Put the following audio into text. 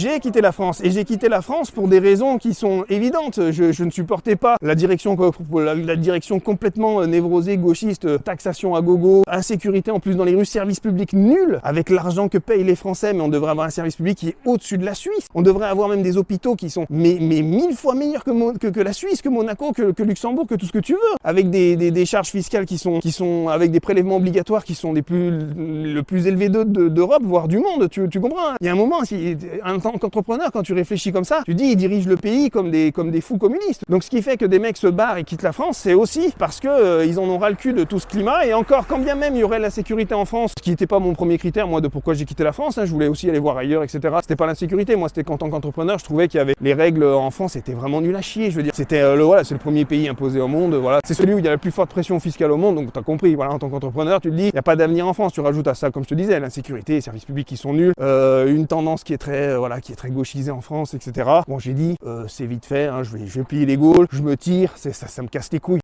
j'ai quitté la France. Et j'ai quitté la France pour des raisons qui sont évidentes. Je ne supportais pas la direction complètement névrosée, gauchiste, taxation à gogo, insécurité en plus dans les rues, service public nul, avec l'argent que payent les Français, mais on devrait avoir un service public qui est au-dessus de la Suisse. On devrait avoir même des hôpitaux qui sont mais 1000 fois meilleurs que la Suisse, que Monaco, que Luxembourg, que tout ce que tu veux, avec des charges fiscales qui sont avec des prélèvements obligatoires qui sont le plus élevé d'Europe, voire du monde, tu comprends, hein. Il y a un moment, en tant qu'entrepreneur, quand tu réfléchis comme ça, tu dis, ils dirigent le pays comme des fous communistes. Donc ce qui fait que des mecs se barrent et quittent la France, c'est aussi parce que ils en ont ras le cul de tout ce climat, et encore, quand bien même il y aurait la sécurité en France, ce qui n'était pas mon premier critère, moi, de pourquoi j'ai quitté la France, hein, je voulais aussi aller voir ailleurs, etc. C'était pas l'insécurité, moi, c'était qu'en tant qu'entrepreneur, je trouvais qu'il y avait les règles en France, c'était vraiment nul à chier, je veux dire, c'était c'est le premier pays imposé au monde, voilà, c'est celui où il y a la plus forte pression fiscale au monde, donc t'as compris, voilà, en tant qu'entrepreneur, tu te dis, il n'y a pas d'avenir en France, tu rajoutes à ça, comme je te disais, l'insécurité, les services publics qui sont nuls, une tendance qui est très gauchisée en France, etc. Bon, j'ai dit, c'est vite fait, hein, je vais plier les gaules, je me tire, ça me casse les couilles.